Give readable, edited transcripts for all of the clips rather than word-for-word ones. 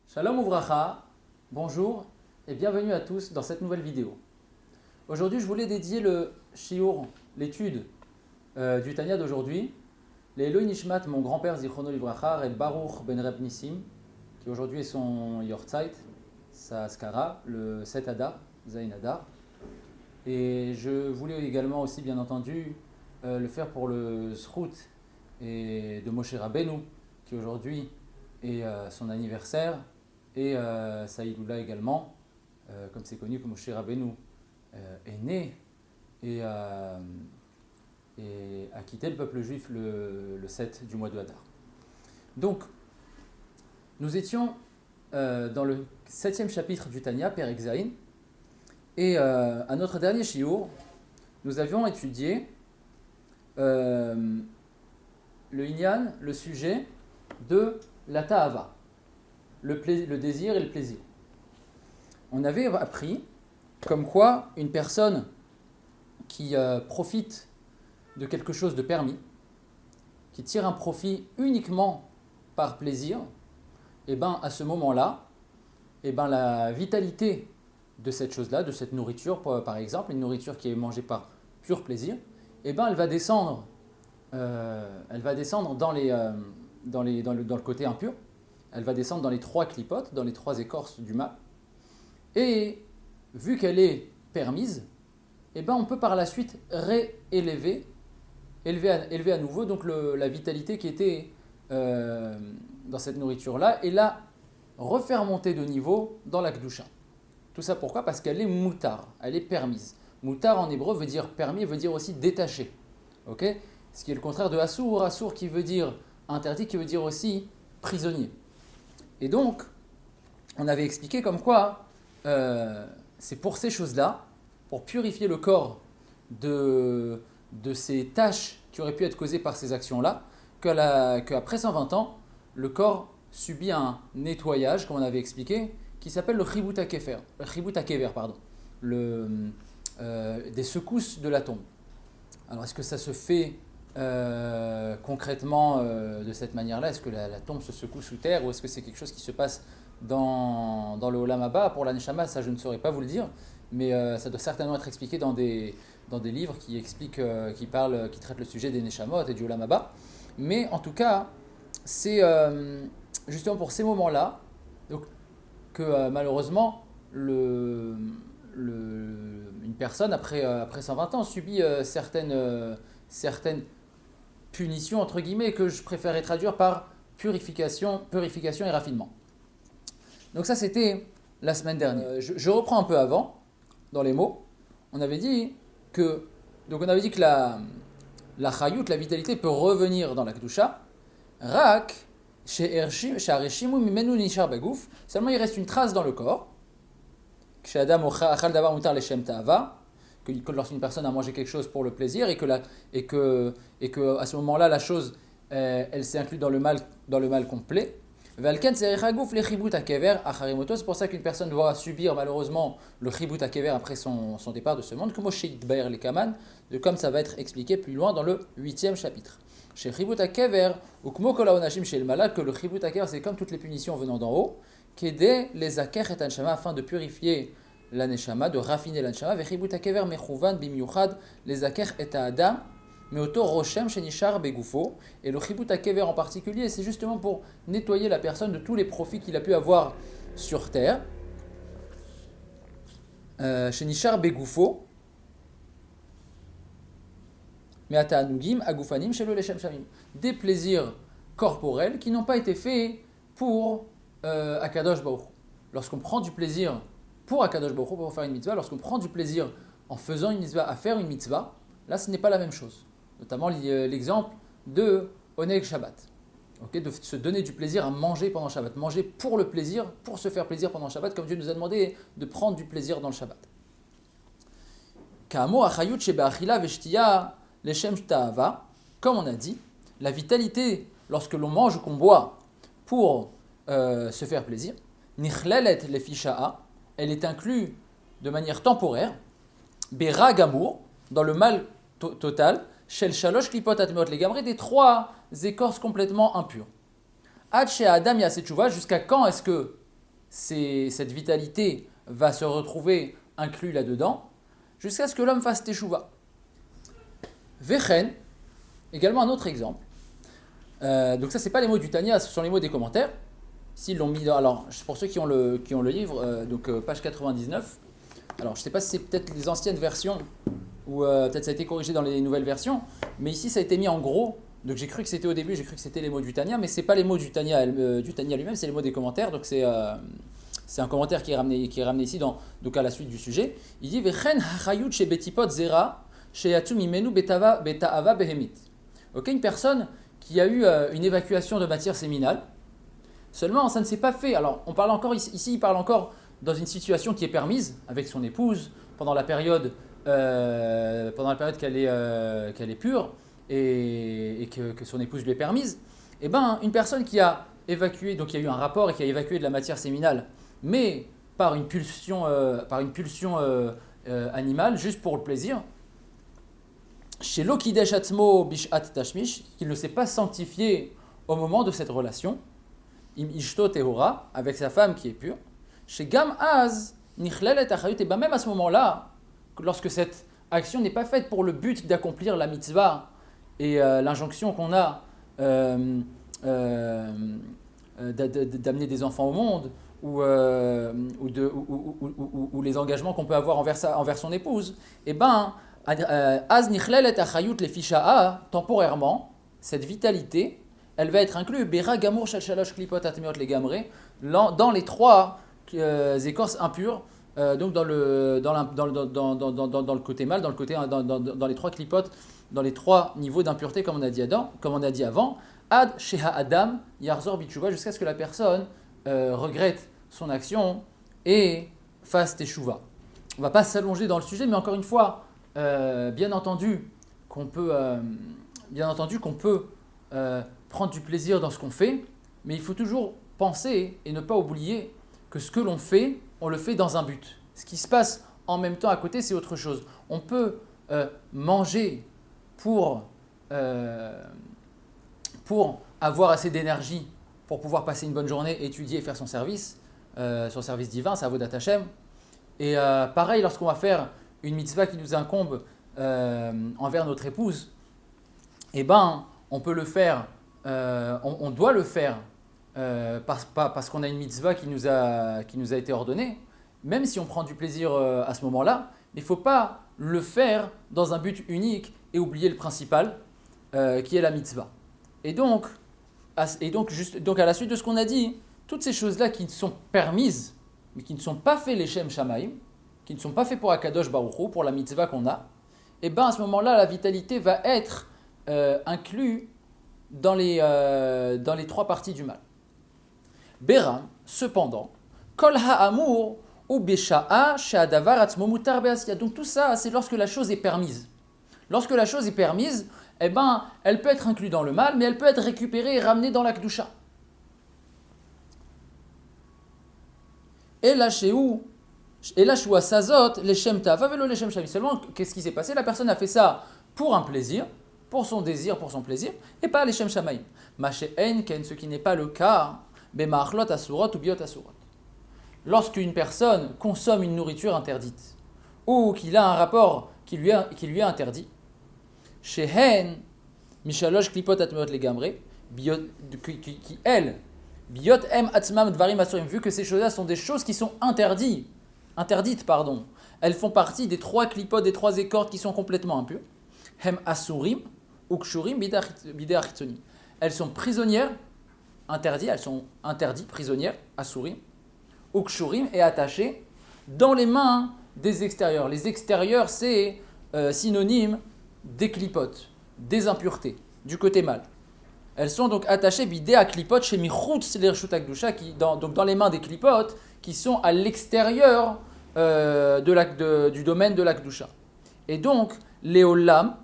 Shalom Uvracha, bonjour et bienvenue à tous dans cette nouvelle vidéo. Aujourd'hui, je voulais dédier le shiur, l'étude du Tanya d'aujourd'hui, les Eloi Nishmat, mon grand-père Zichrono Livracha, et Baruch Ben Reb Nissim, qui aujourd'hui est son Yortzeit, sa Askara, le 7 Adar, Zayin Adar. Et je voulais également aussi, bien entendu, le faire pour le Zchut et de Moshe Rabbeinu, qui aujourd'hui est son anniversaire, et Saïdoula également, comme c'est connu que Moshe Rabbeinu est né et a quitté le peuple juif le 7 du mois de Hadar. Donc, nous étions dans le 7e chapitre du Tanya, Perek Zayin, et à notre dernier shiur, nous avions étudié le inyan, le sujet de la ta'ava, le désir et le plaisir. On avait appris comme quoi une personne qui profite de quelque chose de permis, qui tire un profit uniquement par plaisir, et ben à ce moment-là, et ben la vitalité de cette chose-là, de cette nourriture, par exemple, une nourriture qui est mangée par pur plaisir, et ben elle va descendre dans le côté impur. Elle va descendre dans les 3 clipotes, dans les 3 écorces du mal. Et vu qu'elle est permise, eh ben on peut par la suite élever à nouveau donc la vitalité qui était dans cette nourriture-là et la refaire monter de niveau dans la Kedusha. Tout ça pourquoi ? Parce qu'elle est moutar, elle est permise. Moutar en hébreu veut dire permis, veut dire aussi détaché. Okay ? Ce qui est le contraire de assour, assour qui veut dire interdit, qui veut dire aussi prisonnier. Et donc, on avait expliqué comme quoi c'est pour ces choses-là, pour purifier le corps de ces tâches qui auraient pu être causées par ces actions-là, qu'après 120 ans, le corps subit un nettoyage, comme on avait expliqué, qui s'appelle le chibut hakever, des secousses de la tombe. Alors, est-ce que ça se fait concrètement de cette manière-là? Est-ce que la tombe se secoue sous terre ou est-ce que c'est quelque chose qui se passe dans le Olam Haba? Pour la Neshama, ça je ne saurais pas vous le dire, mais ça doit certainement être expliqué dans des livres qui expliquent, qui traitent le sujet des Neshamot et du Olam Haba. Mais en tout cas, c'est justement pour ces moments-là donc, que malheureusement une personne après 120 ans subit certaines punition entre guillemets que je préférais traduire par purification et raffinement. Donc ça c'était la semaine dernière. Je reprends un peu avant dans les mots. On avait dit que la chayut, la vitalité peut revenir dans la kedusha. Rak she'areshimu mimenu nishar bagouf. Seulement il reste une trace dans le corps. She'adam achal davar mutar leshem ta'ava. Que lorsqu'une personne a mangé quelque chose pour le plaisir et que à ce moment-là la chose elle s'est inclue dans le mal complet. C'est pour ça qu'une personne doit subir malheureusement le chibut hakever après son départ de ce monde, comme ça va être expliqué plus loin dans le 8e chapitre. Chez chibut hakever ou que le chibut hakever c'est comme toutes les punitions venant d'en haut, qu'aider les aker et anshama afin de purifier la neshama, de raffiner la neshama, vechibut hakever mechouvan bimiuchad les aker et adam, mais auto rochem shenishar begoufo, et le chibut hakever en particulier, c'est justement pour nettoyer la personne de tous les profits qu'il a pu avoir sur terre. Shenishar begoufo, mais atanugim agufanim shelo leshem shamim, des plaisirs corporels qui n'ont pas été faits pour Akadosh Baruch Hu. Lorsqu'on prend du plaisir pour Akadosh Baruch Hu, pour faire une mitzvah, lorsqu'on prend du plaisir en faisant une mitzvah, à faire une mitzvah, là ce n'est pas la même chose. Notamment l'exemple de Oneg Shabbat. Okay, de se donner du plaisir à manger pendant Shabbat. Manger pour le plaisir, pour se faire plaisir pendant Shabbat, comme Dieu nous a demandé de prendre du plaisir dans le Shabbat. Kamo achayut shebe'achila ve'shtiya leshem ta'ava. Comme on a dit, la vitalité lorsque l'on mange ou qu'on boit pour se faire plaisir, nichlalet lefisha'a, elle est inclue de manière temporaire, bera gamour, dans le mal total, shel shalosh klipot atmeot legamre, des 3 écorces complètement impures. Ad she adam yaseh tshuva, jusqu'à quand est-ce que cette vitalité va se retrouver inclus là-dedans, jusqu'à ce que l'homme fasse teshuva. Vechen, également un autre exemple. Donc ça, c'est pas les mots du Tanya, ce sont les mots des commentaires. Ici, ils l'ont mis alors, pour ceux qui ont le livre, page 99. Alors, je ne sais pas si c'est peut-être les anciennes versions, ou peut-être ça a été corrigé dans les nouvelles versions, mais ici, ça a été mis en gros. Donc j'ai cru que c'était au début, j'ai cru que c'était les mots du Tanya, mais ce n'est pas les mots du Tanya lui-même, c'est les mots des commentaires. Donc c'est un commentaire qui est ramené ici donc à la suite du sujet. Il dit Vechen hachayut chez betipot zera sheyatu mimenu beta'ava behemit. Ok, une personne qui a eu une évacuation de matière séminale. Seulement, ça ne s'est pas fait. Alors, on parle encore ici, il parle encore dans une situation qui est permise avec son épouse pendant la période qu'elle est pure et que son épouse lui est permise. Eh ben, une personne qui a évacué, donc il y a eu un rapport et qui a évacué de la matière séminale, mais par une pulsion animale, juste pour le plaisir. Chez l'okidesh atzmo bishat tashmish, qu'il ne s'est pas sanctifié au moment de cette relation. Im ishto tehora, avec sa femme qui est pure. Chez Gam Az, Nichlelet Achayut, et bien même à ce moment-là, lorsque cette action n'est pas faite pour le but d'accomplir la mitzvah et l'injonction qu'on a d'amener des enfants au monde, ou les engagements qu'on peut avoir envers son épouse, et ben, Az Nichlelet Achayut le Fisha'a, temporairement, cette vitalité, elle va être inclue Bera Gamour Shal Shalosh Klipot Atmeot le Gamre, dans les trois écorces impures, donc dans le côté mâle, dans les trois clipotes, dans les trois niveaux d'impureté, comme on a dit avant, Ad Sheha Adam Yarzor Bitshuva, jusqu'à ce que la personne regrette son action et fasse teshuva. On ne va pas s'allonger dans le sujet, mais encore une fois, bien entendu qu'on peut prendre du plaisir dans ce qu'on fait, mais il faut toujours penser et ne pas oublier que ce que l'on fait, on le fait dans un but. Ce qui se passe en même temps à côté, c'est autre chose. On peut manger pour avoir assez d'énergie pour pouvoir passer une bonne journée, étudier et faire son service divin, sa Avodat Hashem. Et pareil, lorsqu'on va faire une mitzvah qui nous incombe envers notre épouse, eh ben, on peut le faire, on doit le faire parce qu'on a une mitzvah qui nous a été ordonnée, même si on prend du plaisir à ce moment-là, il ne faut pas le faire dans un but unique et oublier le principal qui est la mitzvah. Et donc à la suite de ce qu'on a dit, toutes ces choses-là qui sont permises, mais qui ne sont pas faites les Shem Shamaim, qui ne sont pas faites pour Akadosh Baruch Hu, pour la mitzvah qu'on a, et bien à ce moment-là, la vitalité va être inclue dans les trois parties du mal. Beram, cependant, Kol ha'amur ou besha'a she'adavar atzmo mutar be'asya. Donc tout ça, c'est lorsque la chose est permise. Lorsque la chose est permise, eh ben, elle peut être inclue dans le mal, mais elle peut être récupérée et ramenée dans la kedusha. Et là, sazot, les shem tava velo les shem shavi. Seulement, qu'est-ce qui s'est passé? La personne a fait ça pour un plaisir, pour son désir, pour son plaisir, et pas les shem shamaim. Mache en ken, ce qui n'est pas le cas, bemachlot asurot ou biot asurot. Lorsqu'une personne consomme une nourriture interdite, ou qu'il a un rapport qui lui est interdit, shehen mishalosh klipot atmeot legamre, qui elle, biot em atzmam dvarim asurim, vu que ces choses-là sont des choses qui sont interdites, elles font partie des trois clipotes, des trois écorces qui sont complètement impures. Hem asurim ukshurim bidei achitzonim. Elles sont prisonnières, prisonnières, asurim, ukshurim, et attachées dans les mains des extérieurs. Les extérieurs, c'est synonyme des clipotes, des impuretés, du côté mal. Elles sont donc attachées bidei à clipotes chez michutz l'irshut hakdusha, donc dans les mains des clipotes qui sont à l'extérieur du domaine de l'akdusha. Et donc, les olam,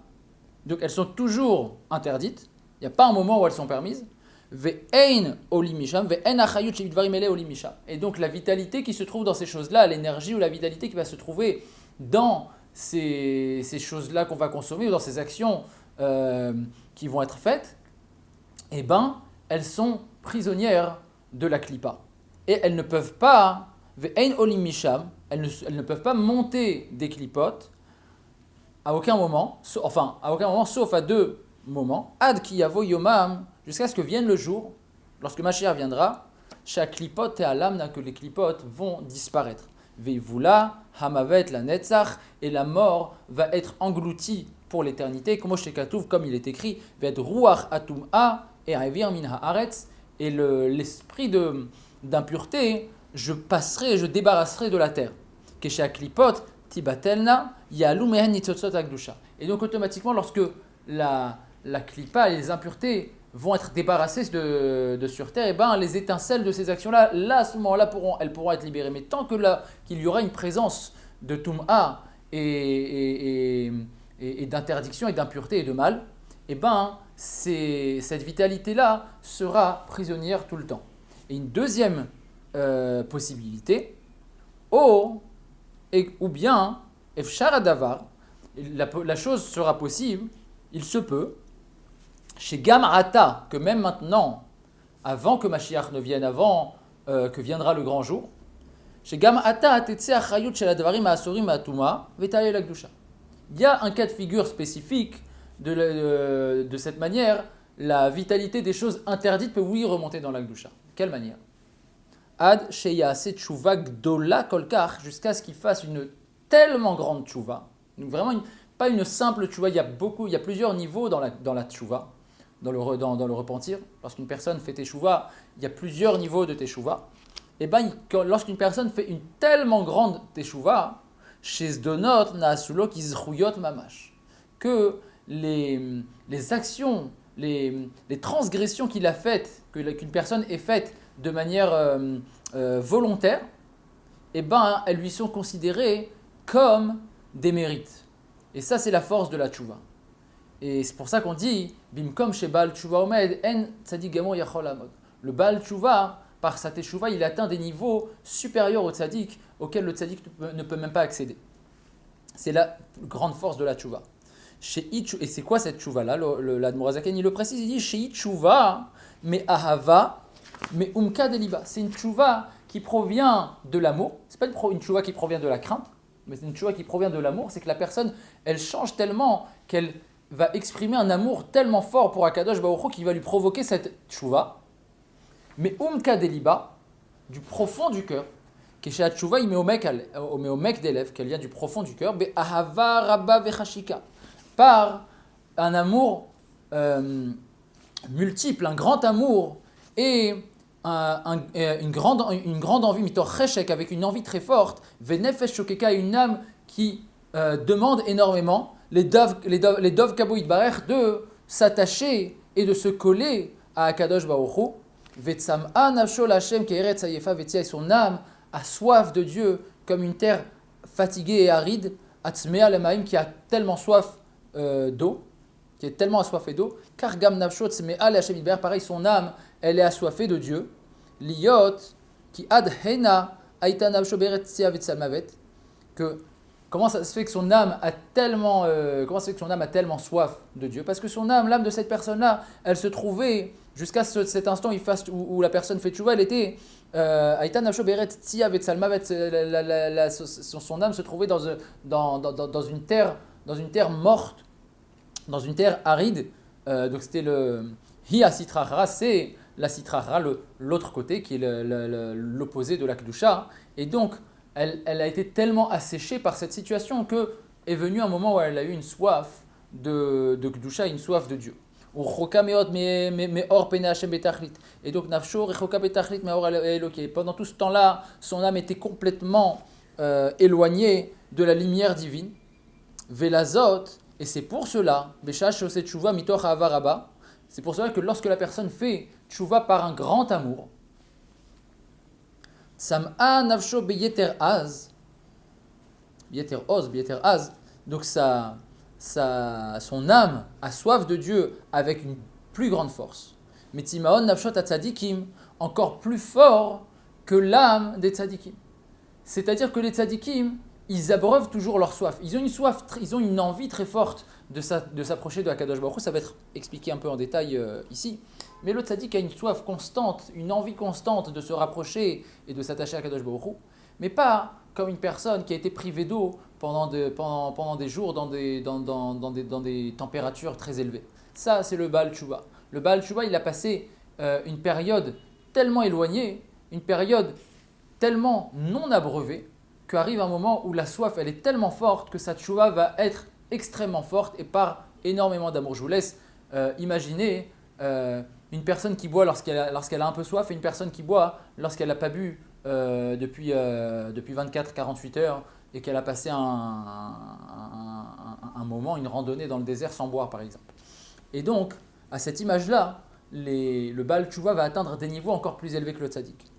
donc elles sont toujours interdites, il n'y a pas un moment où elles sont permises. Ve'ein olimisham, ve'ein achayut shebidvarim ele olimisham. Et donc la vitalité qui se trouve dans ces choses-là, l'énergie ou la vitalité qui va se trouver dans ces choses-là qu'on va consommer ou dans ces actions qui vont être faites, eh ben, elles sont prisonnières de la klipa. et elles ne peuvent pas, ve'ein olim misham, elles ne peuvent pas monter des clipotes à aucun moment, sauf à deux moments, ad ki yavo yomam, jusqu'à ce que vienne le jour, lorsque Mashiach viendra, chaque clipote et alam, que les clipotes vont disparaître. Veivula, hamavet la netzach, et la mort va être engloutie pour l'éternité, comme il est écrit, vet ruach atum'a et avir min haaretz, et l'esprit d'impureté, je débarrasserai de la terre. Kesha klipot tibatelna yalu mehen nitzotzot akdusha. Et donc automatiquement, lorsque la clipa et les impuretés vont être débarrassées de sur terre, et ben les étincelles de ces actions-là, à ce moment-là, elles pourront être libérées. Mais tant qu'il y aura une présence de tum'a et d'interdiction et d'impureté et de mal, et ben cette vitalité-là sera prisonnière tout le temps. Et une deuxième possibilité, ou bien, efshar adavar, la chose sera possible, il se peut, chez Gam'ata, que même maintenant, avant que Mashiach ne vienne, avant que viendra le grand jour, chez Gam'ata, tetse achayut shel advarim ha'asorim ha'atuma, v'ta'ale l'akdusha. Il y a un cas de figure spécifique de cette manière, la vitalité des choses interdites peut oui remonter dans l'akdusha. Quelle manière? Ad sheyase tshuva gdola kolkach, jusqu'à ce qu'il fasse une tellement grande tshuva, vraiment pas une simple tshuva, il y a plusieurs niveaux dans la tshuva, dans le repentir. Lorsqu'une personne fait teshuva, il y a plusieurs niveaux de teshuva. Et bien, lorsqu'une personne fait une tellement grande teshuva, chez Zdonot naasulo kizruyot mamash, que les actions, les transgressions qu'il a faites, qu'une personne ait faites de manière volontaire, eh ben, elles lui sont considérées comme des mérites. Et ça, c'est la force de la tchouva. Et c'est pour ça qu'on dit Bimkom chez Baal Tchouva Omed, En Tzadik Gamor Yachol Amod. Le Baal Tchouva, par sa teshuva, il atteint des niveaux supérieurs au Tzadik, auxquels le Tzadik ne peut même pas accéder. C'est la grande force de la tchouva. Et c'est quoi cette tchouva-là? L'Admorazaken, il le précise, il dit Shei tchouva, mais ahava, mais umka deliba. C'est une tchouva qui provient de l'amour. C'est pas une tchouva qui provient de la crainte, mais c'est une tchouva qui provient de l'amour. C'est que la personne, elle change tellement qu'elle va exprimer un amour tellement fort pour Akadosh Baruch Hu qui va lui provoquer cette tchouva. Mais umka deliba, du profond du cœur, que chez la tchouva, il met au mec d'élève, qu'elle vient du profond du cœur, be ahava rabba vechashika, par un amour multiple, un grand amour et une grande envie, mitor cheshek, avec une envie très forte, venefesh shokeka, une âme qui demande énormément, les dov kabo itbarech, de s'attacher et de se coller à Akadosh Baruch Hu, vetsam'a nafsho l'Hashem ke'eretz hayefa vetzia, et son âme a soif de Dieu comme une terre fatiguée et aride, atzmea lemaim, qui a tellement soif d'eau, qui est tellement assoiffée d'eau, car gam nafsho tzmea l'Hashem itbarech, pareil, son âme, elle est assoiffée de Dieu, liot, qui ad hena aita nafsho beretzia vetsalmavet, que comment ça se fait que son âme a tellement soif de Dieu? Parce que son âme, l'âme de cette personne-là, elle se trouvait jusqu'à cet instant où la personne fait tchouva, elle était Aïta Nafsho Beret Tia Vetsalmavet, son âme se trouvait dans une terre morte, dans une terre aride. Donc c'était le Hi Asitrahara, c'est la Sitrahara, l'autre côté qui est l'opposé de la Kedusha. Et donc elle a été tellement asséchée par cette situation que est venu un moment où elle a eu une soif de Kedusha, une soif de Dieu. Et donc Nafsho Rechoka Betachlit Meor Eloké. Pendant tout ce temps-là, son âme était complètement éloignée de la lumière divine. Velazot, et c'est pour cela, Beshash Shose Tshuva Mitor Avaraba, c'est pour cela que lorsque la personne fait Tshuva par un grand amour, Sam'a Nafsho Beyeter Az, donc son âme a soif de Dieu avec une plus grande force. Mais Timaon Nafshot Atzadikim, encore plus fort que l'âme des Tzadikim. C'est-à-dire que les Tzadikim, ils abreuvent toujours leur soif. Ils ont une envie très forte de s'approcher de Akadosh Baruch Hu. Ça va être expliqué un peu en détail ici. mais le tzaddik a une soif constante, une envie constante de se rapprocher et de s'attacher à Kadosh Baruch Hu, mais pas comme une personne qui a été privée d'eau pendant des jours dans des températures très élevées. Ça, c'est le Baal Tshuva. Le Baal Tshuva, il a passé une période tellement éloignée, une période tellement non abreuvée, qu'arrive un moment où la soif, elle est tellement forte que sa Tshuva va être extrêmement forte et par énormément d'amour. Je vous laisse imaginer une personne qui boit lorsqu'elle a un peu soif et une personne qui boit lorsqu'elle n'a pas bu depuis 24-48 heures et qu'elle a passé un moment, une randonnée dans le désert sans boire par exemple. Et donc, à cette image-là, le Baal Tshuva va atteindre des niveaux encore plus élevés que le tzaddik.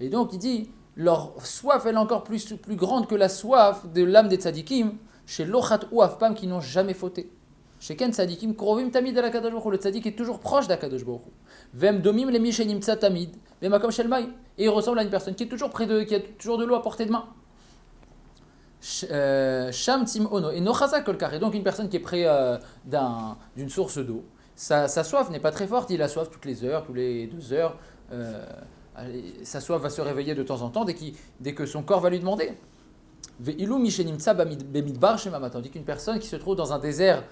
Et donc, il dit, leur soif elle est encore plus grande que la soif de l'âme des tzaddikim, chez l'ochat ou afpam qui n'ont jamais fauté. Chez Ken tzaddikim, krovim tamid à la Kadosh Baruch Hu, le tzaddik est toujours proche d'Akadosh Baruch Hu. Vem domim le mishenim tza tamid, vem akom shel mai. Et il ressemble à une personne qui est toujours qui a toujours de l'eau à portée de main. Sham tim ono, et nochazak kolkar, et donc une personne qui est près d'une source d'eau. Sa soif n'est pas très forte, il a soif toutes les heures, tous les 2 heures. Sa soif va se réveiller de temps en temps dès que son corps va lui demander. Ve'ilu mishenim tza bemidbar shemama, tandis qu'une personne qui se trouve dans un désert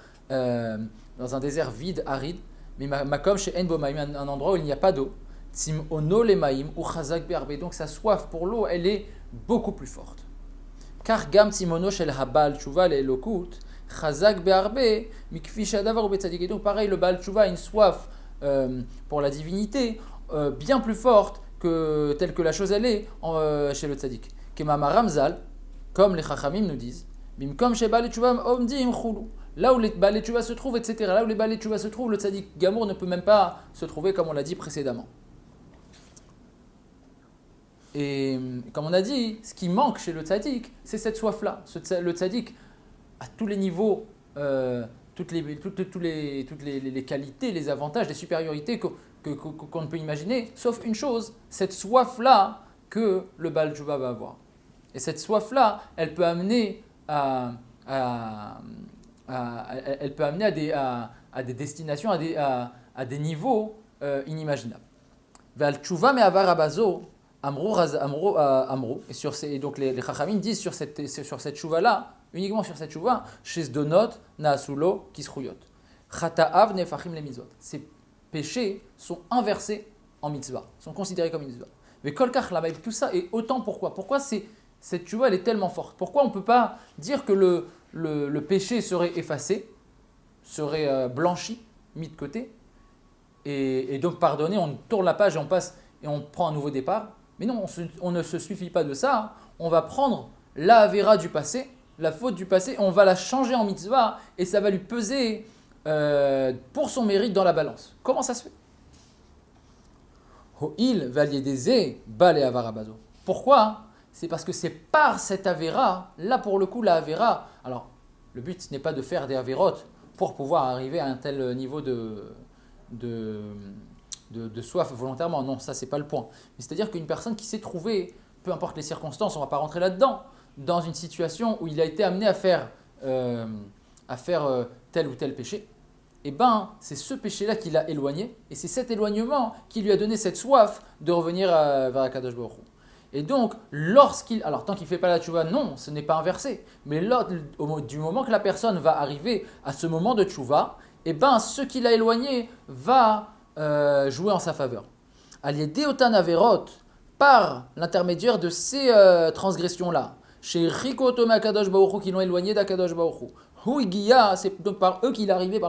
vide, aride, mais makom chez en bomaim, un endroit où il n'y a pas d'eau. Tim ono le maim ou chazak be'arbe, donc sa soif pour l'eau, elle est beaucoup plus forte. Car gam timono shel habal tshuva le'elokut chazak be'arbe mikfi shadavar u betzadik. Et donc pareil, le Baal Tshuva a une soif pour la divinité bien plus forte que telle que la chose elle est chez le tzaddik. Kemama Ramzal, comme les Chachamim nous disent, bimkom chez Baal Tshuva omdim chulu. Là où les Baal Tshuva se trouvent, etc. Là où les Baal Tshuva se trouvent, le tzaddik Gamour ne peut même pas se trouver comme on l'a dit précédemment. Et comme on a dit, ce qui manque chez le tzaddik, c'est cette soif-là. Le tzaddik, à tous les niveaux, toutes les qualités, les avantages, les supériorités qu'on ne peut imaginer, sauf une chose, cette soif-là que le Baal Tshuva va avoir. Et cette soif-là, elle peut amener à des destinations, à des niveaux inimaginables. Val Tshuva me avar abazo, amrou, et donc les Chachamim disent sur cette Tshuva-là, uniquement sur cette Tshuva, chez Zdonot, Naasulo, Kisruyot. Chata'av nefachim le mitzvot. Ces péchés sont inversés en mitzvah, sont considérés comme une mitzvah. Mais kolkach lama, tout ça, et autant pourquoi cette Tshuva, elle est tellement forte. Pourquoi on ne peut pas dire que le péché serait effacé, serait blanchi, mis de côté, et donc pardonné, on tourne la page et on passe et on prend un nouveau départ. Mais non, on ne se suffit pas de ça. On va prendre la avéra du passé, la faute du passé, on va la changer en mitzvah et ça va lui peser pour son mérite dans la balance. Comment ça se fait? Ho'il valiedeze bale avarabazo. Pourquoi? C'est parce que c'est par cette avéra, là pour le coup la avéra. Alors, le but ce n'est pas de faire des avérotes pour pouvoir arriver à un tel niveau de soif volontairement. Non, ça c'est pas le point. Mais c'est-à-dire qu'une personne qui s'est trouvée, peu importe les circonstances, on ne va pas rentrer là-dedans, dans une situation où il a été amené à faire tel ou tel péché, et ben c'est ce péché-là qui l'a éloigné, et c'est cet éloignement qui lui a donné cette soif de revenir vers Akadosh Baruch Hu. Et donc, alors tant qu'il ne fait pas la tchouva, non, ce n'est pas inversé. Mais du moment que la personne va arriver à ce moment de tchouva, et ben ce qui l'a éloigné va jouer en sa faveur. Aliédé otan averot, par l'intermédiaire de ces transgressions-là, chez Riko Tome Akadosh Baruch Hu, qui l'ont éloigné d'Akadosh Baruch Hu. Huigia, c'est donc par eux qu'il est arrivé,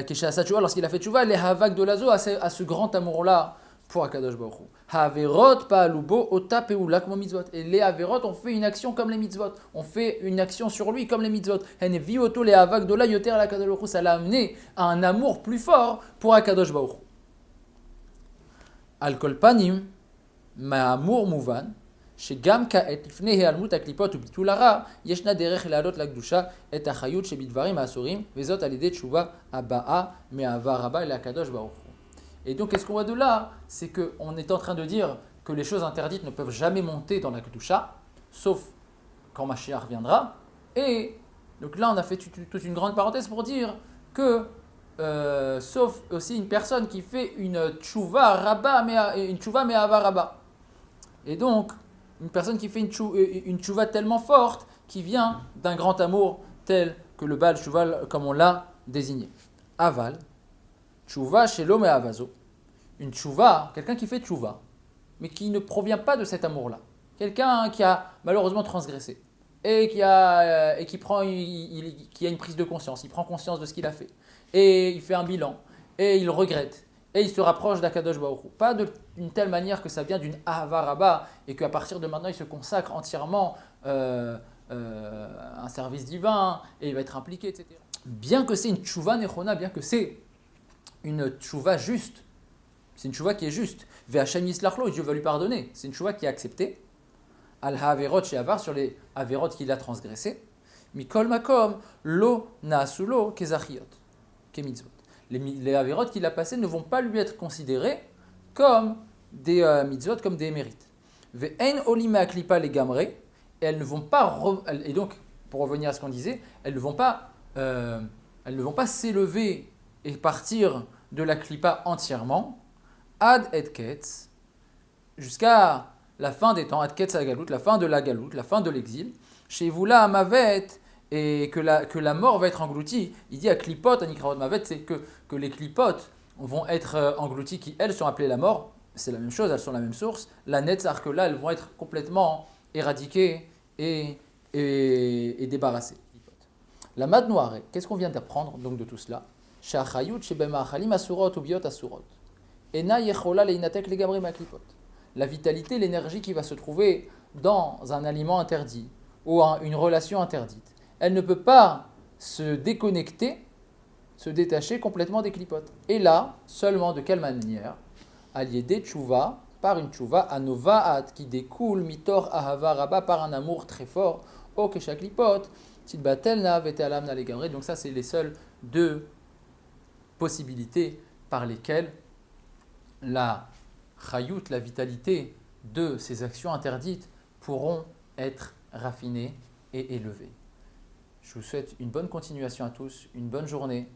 qui chez Asatchouva, lorsqu'il a fait tchouva, les havak de l'azo, à ce grand amour-là pour Akadosh Baruch Hu. Haverot pa'alubo ota peulak mo mitzvot. Et les haverot, on fait une action comme les mitzvot. On fait une action sur lui comme les mitzvot. Hen vioto les havak de la yoter la Akadosh Baruch Hu. Ça l'a amené à un amour plus fort pour Akadosh Baruch Hu. Al kol panim, ma'amour mouvan, שגם כעת לפני היעלמות הקליפות וביטול הרע, ישנה דרך להעלות לקדושה את החיות שבדברים האסורים, וזאת על ידי תשובה הבאה מאהבה רבה לקדוש ברוך הוא. Et donc, qu'est-ce qu'on voit de là? C'est qu'on est en train de dire que les choses interdites ne peuvent jamais monter dans la kedusha, sauf quand Mashiach viendra. Et donc là, on a fait toute une grande parenthèse pour dire que sauf aussi une personne qui fait une tchouva rabba, une tchouva me'ava rabba. Et donc, une personne qui fait une tchouva tellement forte qui vient d'un grand amour tel que le Baal Tchouva, comme on l'a désigné. Aval, tchouva chez l'homme et avazo. Une tchouva, quelqu'un qui fait tchouva, mais qui ne provient pas de cet amour-là. Quelqu'un qui a malheureusement transgressé et qui a une prise de conscience. Il prend conscience de ce qu'il a fait et il fait un bilan et il regrette. Et il se rapproche d'Akadosh Baruch Hu. Pas d'une telle manière que ça vient d'une Ahava Rabba et qu'à partir de maintenant il se consacre entièrement à un service divin et il va être impliqué, etc. Bien que c'est une tchouva nechona, bien que c'est une tchouva juste, c'est une tchouva qui est juste. Ve'Hashem yislachlo, Dieu va lui pardonner. C'est une tchouva qui est acceptée. Al ha'averot she'avar, sur les averot qu'il a transgressé. Mikol makom lo naasulo kezachiot, kemitzvot. Les averot qu'il a passés ne vont pas lui être considérés comme des mitzvot, comme des mérites. Ve'en olima klipa les gamre, et elles ne vont pas, et donc, pour revenir à ce qu'on disait, elles ne vont pas s'élever et partir de la klipa entièrement, ad et ketz, jusqu'à la fin des temps, ad ketz à galout, la fin de la galout, la fin de l'exil, chez vous là, mavet, et que la mort va être engloutie. Il dit à klipot, à nikraot mavet, c'est que les klipotes vont être englouties, qui elles sont appelées la mort, c'est la même chose, elles sont la même source. La netzar, que là, elles vont être complètement éradiquées et débarrassées. La mad noire, qu'est-ce qu'on vient d'apprendre donc de tout cela? La vitalité, l'énergie qui va se trouver dans un aliment interdit ou une relation interdite, elle ne peut pas se déconnecter, se détacher complètement des clipotes. Et là, seulement de quelle manière? Allié des tchouva, par une tchouva, anovaat, qui découle, mitor ahava rabba, par un amour très fort, o kesha klipot, titbatelna vete alamna legamre. Donc ça, c'est les seules deux possibilités par lesquelles la chayut, la vitalité de ces actions interdites pourront être raffinées et élevées. Je vous souhaite une bonne continuation à tous, une bonne journée,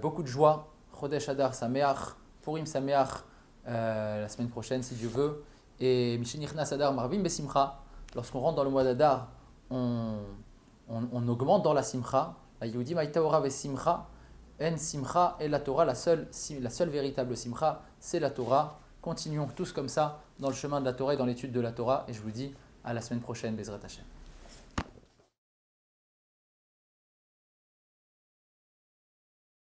beaucoup de joie. Chodesh Adar Sameach, Purim Sameach la semaine prochaine si Dieu veut. Et Mishenichnas Adar Marvim Besimcha. Lorsqu'on rentre dans le mois d'Adar, on augmente dans la Simcha. La Yehudim Aïtaora Vesimcha. En Simcha et la Torah, la seule véritable Simcha, c'est la Torah. Continuons tous comme ça dans le chemin de la Torah et dans l'étude de la Torah. Et je vous dis à la semaine prochaine, Bezrat Hashem.